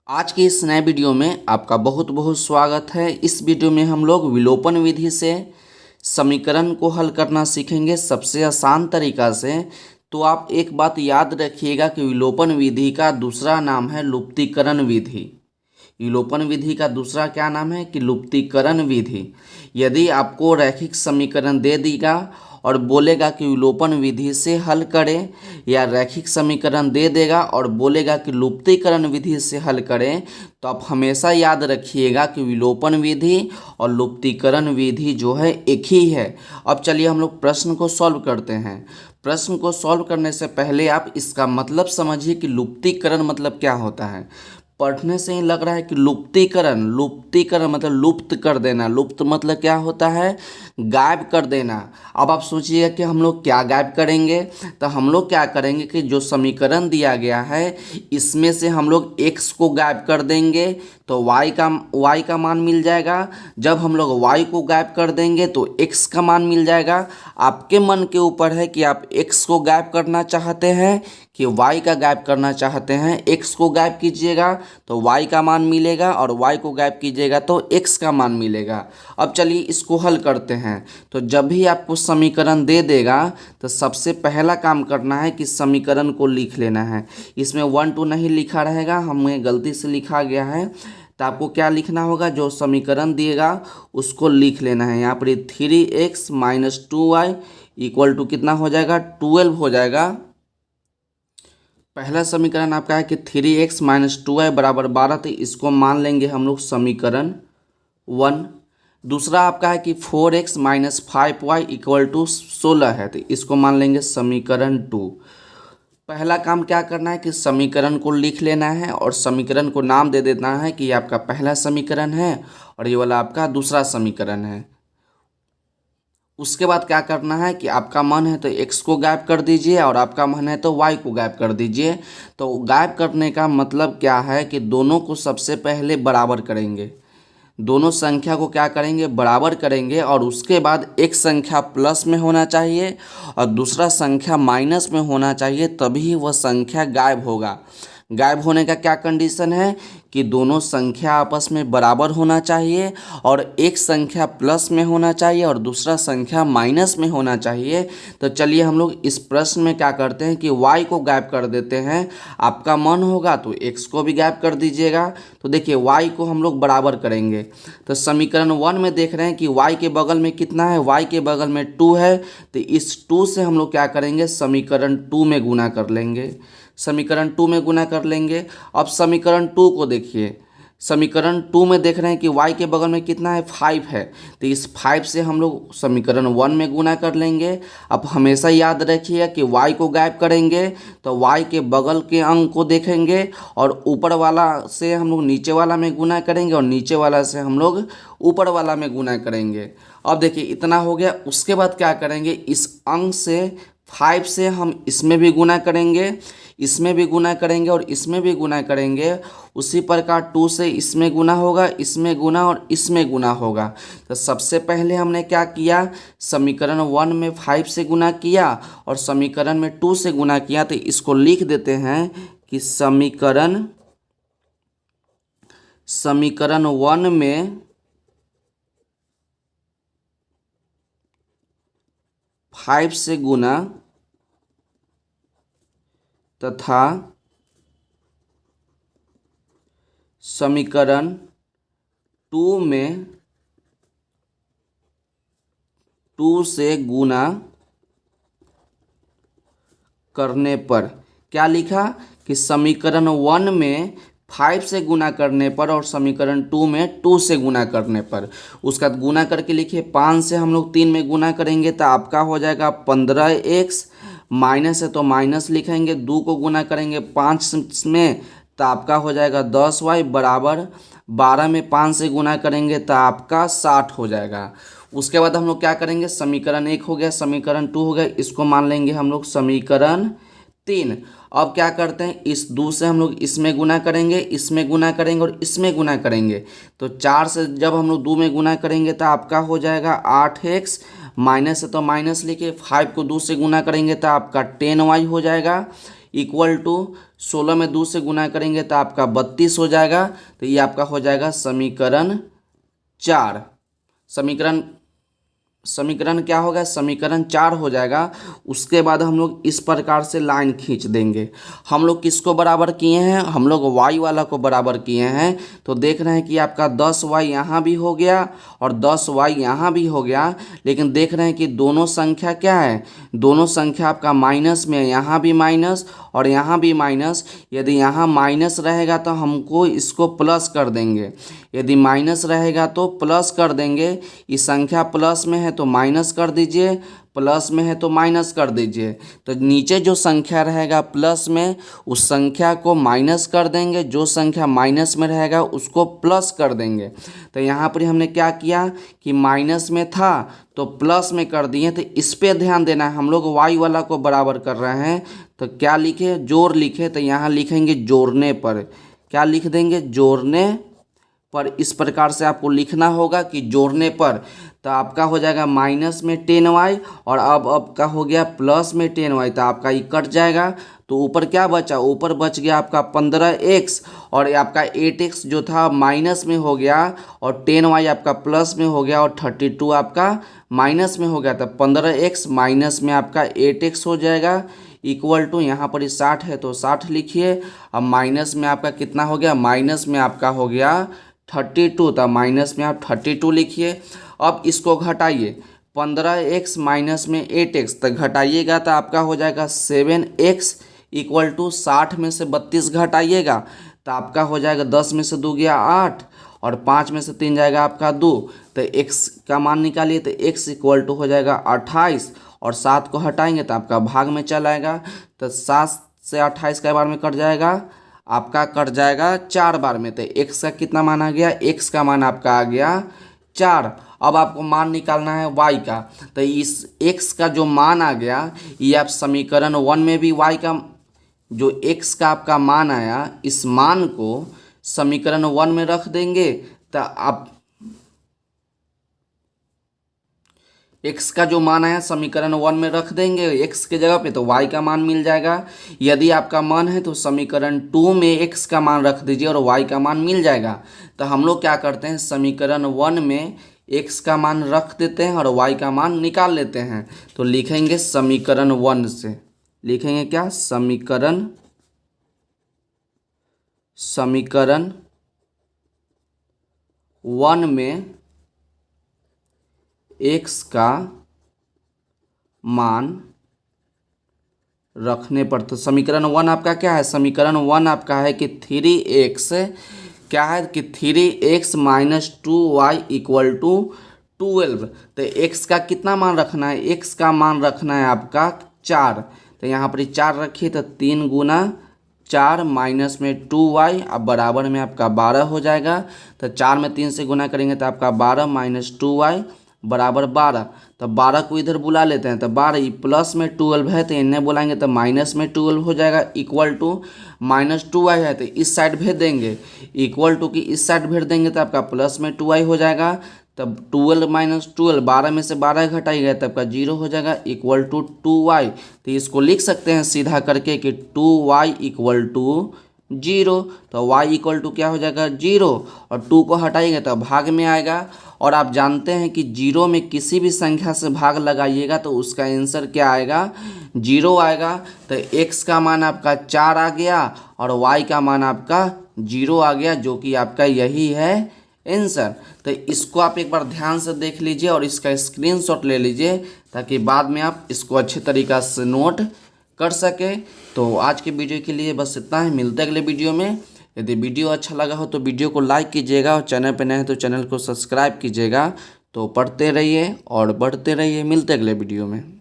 आज के इस नए वीडियो में आपका बहुत बहुत स्वागत है। इस वीडियो में हम लोग विलोपन विधि से समीकरण को हल करना सीखेंगे सबसे आसान तरीका से। तो आप एक बात याद रखिएगा कि विलोपन विधि का दूसरा नाम है लुप्तीकरण विधि। विलोपन विधि का दूसरा क्या नाम है कि लुप्तीकरण विधि। यदि आपको रैखिक समीकरण दे देगा और बोलेगा कि विलोपन विधि से हल करें, या रैखिक समीकरण दे देगा और बोलेगा कि लुप्तीकरण विधि से हल करें, तो आप हमेशा याद रखिएगा कि विलोपन विधि और लुप्तीकरण विधि जो है एक ही है। अब चलिए हम लोग प्रश्न को सॉल्व करते हैं। प्रश्न को सॉल्व करने से पहले आप इसका मतलब समझिए कि लुप्तीकरण मतलब क्या होता है। पढ़ने से ही लग रहा है कि लुप्तीकरण लुप्तीकरण मतलब लुप्त कर देना। लुप्त मतलब क्या होता है? गायब कर देना। अब आप सोचिएगा कि हम लोग क्या गायब करेंगे। तो हम लोग क्या करेंगे कि जो समीकरण दिया गया है इसमें से हम लोग x को गायब कर देंगे तो y का मान मिल जाएगा। जब हम लोग y को गायब कर देंगे तो x का मान मिल जाएगा। आपके मन के ऊपर है कि आप x को गायब करना चाहते हैं कि y का गायब करना चाहते हैं। x को गायब कीजिएगा तो y का मान मिलेगा और y को गायब कीजिएगा तो x का मान मिलेगा। अब चलिए इसको हल करते हैं। तो जब भी आपको समीकरण दे देगा तो सबसे पहला काम करना है कि समीकरण को लिख लेना है। इसमें 1 2 नहीं लिखा रहेगा, हमें गलती से लिखा गया है। तो आपको क्या लिखना होगा? जो समीकरण दिएगा उसको लिख लेना है। यहाँ पर 3x minus 2y equal to कितना हो जाएगा? 12 हो जाएगा। पहला समीकरण आपका है कि 3x माइनस 2y बराबर 12, तो इसको मान लेंगे हम लोग समीकरण 1। दूसरा आपका है कि 4x minus 5y equal to 16 है, तो इसको मान लेंगे समीकरण 2। पहला काम क्या करना है कि समीकरण को लिख लेना है और समीकरण को नाम दे देना है कि ये आपका पहला समीकरण है और ये वाला आपका दूसरा समीकरण है। उसके बाद क्या करना है कि आपका मन है तो x को गायब कर दीजिए और आपका मन है तो y को गायब कर दीजिए। तो गायब करने का मतलब क्या है कि दोनों को सबसे पहले बराबर करेंगे। दोनों संख्या को क्या करेंगे? बराबर करेंगे और उसके बाद एक संख्या प्लस में होना चाहिए और दूसरा संख्या माइनस में होना चाहिए, तभी वह संख्या गायब होगा। गायब होने का क्या कंडीशन है कि दोनों संख्या आपस में बराबर होना चाहिए और एक संख्या प्लस में होना चाहिए और दूसरा संख्या माइनस में होना चाहिए। तो चलिए हम लोग इस प्रश्न में क्या करते हैं कि y को गायब कर देते हैं। आपका मन होगा तो x को भी गायब कर दीजिएगा। तो देखिए y को हम लोग बराबर करेंगे। तो समीकरण 1 में देख रहे हैं कि y के बगल में कितना है? y के बगल में 2 है, तो इस 2 से हम लोग क्या करेंगे? समीकरण 2 में गुना कर लेंगे। समीकरण 2 में गुना कर लेंगे। अब समीकरण 2 को देखिए। समीकरण 2 में देख रहे हैं कि y के बगल में कितना है? 5 है, तो इस 5 से हम लोग समीकरण 1 में गुना कर लेंगे। अब हमेशा याद रखिए कि y को गायब करेंगे तो y के बगल के अंक को देखेंगे और ऊपर वाला से हम लोग नीचे वाला में गुना करेंगे और नीचे वाला से हम लोग ऊपर वाला में गुना करेंगे। अब देखिए इतना हो गया। उसके बाद क्या करेंगे? इस अंक से 5 से हम इसमें भी गुना करेंगे, इसमें भी गुना करेंगे और इसमें भी गुना करेंगे। उसी प्रकार 2 से इसमें गुना होगा, इसमें गुना और इसमें गुना होगा। तो सबसे पहले हमने क्या किया? समीकरण 1 में 5 से गुना किया और समीकरण में 2 से गुना किया। तो इसको लिख देते हैं कि समीकरण 1 में 5 से गुना तथा समीकरण 2 में 2 से गुना करने पर क्या लिखा कि समीकरण 1 में 5 से गुना करने पर और समीकरण 2 में 2 से गुना करने पर। उसका गुना करके लिखिए। 5 से हम लोग 3 में गुना करेंगे तो आपका हो जाएगा 15x, माइनस है तो माइनस लिखेंगे। 2 को गुना करेंगे 5 में तो आपका हो जाएगा 10y बराबर 12 में 5 से गुना करेंगे तो आपका 60 हो जाएगा। उसके बाद हम लोग क्या करेंगे? समीकरण 1 हो गया, समीकरण 2 हो गया, इसको मान लेंगे हम लोग समीकरण 3। अब क्या करते हैं? इस 2 से हम लोग इसमें गुना करेंगे, इसमें गुना करेंगे और इसमें गुना करेंगे। तो 4 से जब हम लोग 2 में गुना करेंगे तो आपका हो जाएगा 8x, माइनस है तो माइनस लिखिए। 5 को 2 से गुना करेंगे तो आपका 10y हो जाएगा इक्वल टू 16 में 2 से गुना करेंगे तो आपका 32 हो जाएगा। तो ये आपका हो जाएगा समीकरण 4। समीकरण क्या होगा, समीकरण 4 हो जाएगा। उसके बाद हम लोग इस प्रकार से लाइन खींच देंगे। हम लोग किसको बराबर किए हैं, हम लोग y वाला को बराबर किए हैं। तो देख रहे हैं कि आपका 10y यहाँ भी हो गया और 10y यहाँ भी हो गया। लेकिन देख रहे हैं कि दोनों संख्या क्या है, दोनों संख्या आपका माइनस में है, यहाँ भी माइनस और यहाँ भी माइनस। यदि यहाँ माइनस रहेगा तो हमको इसको प्लस कर देंगे, यदि माइनस रहेगा तो प्लस कर देंगे। इस संख्या प्लस में है तो माइनस कर दीजिए, प्लस में है तो माइनस कर दीजिए। तो नीचे जो संख्या रहेगा प्लस में उस संख्या को माइनस कर देंगे, जो संख्या माइनस में रहेगा उसको प्लस कर देंगे। तो यहाँ पर हमने क्या किया कि माइनस में था तो प्लस में कर दिए। तो इस पे ध्यान देना है, हम लोग y वाला को बराबर कर रहे हैं तो क्या लिखे, जोड़ लिखे। तो यहाँ लिखेंगे जोड़ने पर, क्या लिख देंगे, जोड़ने पर। इस प्रकार से आपको लिखना होगा कि जोड़ने पर। तो आपका हो जाएगा माइनस में 10y और अब आपका हो गया प्लस में 10y। तो आपका ये कट जाएगा तो ऊपर क्या बचा, ऊपर बच गया आपका 15x और आपका 8x जो था माइनस में हो गया और 10y आपका प्लस में हो गया और 32 आपका माइनस में हो गया। तो 15x माइनस में आपका 8x हो जाएगा इक्वल टू, यहाँ पर 60 है तो 60 लिखिए। अब माइनस में आपका कितना हो गया, माइनस में आपका हो गया 32। तो माइनस में आप 32 लिखिए। अब इसको घटाइए, 15x माइनस में 8x तक घटाइएगा तो आपका हो जाएगा 7x इक्वल टू 60 में से 32 घटाइएगा तो आपका हो जाएगा 10 में से 2 गया 8 और 5 में से 3 जाएगा आपका 2। तो x का मान निकालिए तो x इक्वल टू हो जाएगा 28 और 7 को हटाएंगे तो आपका भाग में चला आएगा। तो 7 से 28 कई बार में कट जाएगा, आपका कट जाएगा 4 बार में। तो x का कितना मान आ गया, x का मान आपका आ गया 4। अब आपको मान निकालना है y का। तो इस x का जो मान आ गया ये आप समीकरण 1 में भी y का जो x का आपका मान आया इस मान को समीकरण 1 में रख देंगे। तो आप x का जो मान आया समीकरण 1 में रख देंगे x के जगह पे तो y का मान मिल जाएगा। यदि आपका मान है तो समीकरण 2 में x का मान रख दीजिए और y का मान मिल जाएगा। तो हम लोग क्या करते हैं, समीकरण 1 में x का मान रख देते हैं और y का मान निकाल लेते हैं। तो लिखेंगे समीकरण 1 से, लिखेंगे क्या, समीकरण 1 में x का मान रखने पर। तो समीकरण 1 आपका क्या है, समीकरण 1 आपका है कि 3x क्या है कि 3x minus 2y equal to 12। तो x का कितना मान रखना है, x का मान रखना है आपका 4। तो यहाँ पर 4 रखिए तो 3 गुना 4 माइनस में 2y अब बराबर में आपका 12 हो जाएगा। तो 4 में 3 से गुना करेंगे तो आपका 12 माइनस 2y बराबर 12। तो 12 को इधर बुला लेते हैं तो 12 प्लस में 12 है तो इन्हें बुलाएंगे तो माइनस में 12 हो जाएगा इक्वल टू माइनस 2y है तो इस साइड भेज देंगे, इक्वल टू की इस साइड भेज देंगे तो आपका प्लस में 2y हो जाएगा। तब 12 माइनस 12 12 में से 12 घटाइएगा तब का 0 हो जाएगा इक्वल टू 2y। तो इसको लिख सकते हैं सीधा करके कि 2y इक्वल टू 0। तो y इक्वल टू क्या हो जाएगा 0 और 2 को हटाइएगा तो भाग में आएगा। और आप जानते हैं कि 0 में किसी भी संख्या से भाग लगाइएगा तो उसका आंसर क्या आएगा, 0 आएगा। तो x का मान आपका 4 आ गया और y का मान आपका 0 आ गया, जो कि आपका यही है आंसर। तो इसको आप एक बार ध्यान से देख लीजिए और इसका स्क्रीनशॉट ले लीजिए ताकि बाद में आप इसको अच्छे तरीक़ा से नोट कर सके। तो आज के वीडियो के लिए बस इतना ही, मिलते हैं अगले वीडियो में। यदि वीडियो अच्छा लगा हो तो वीडियो को लाइक कीजिएगा और चैनल पर नए हैं तो चैनल को सब्सक्राइब कीजिएगा। तो पढ़ते रहिए और बढ़ते रहिए, मिलते हैं अगले वीडियो में।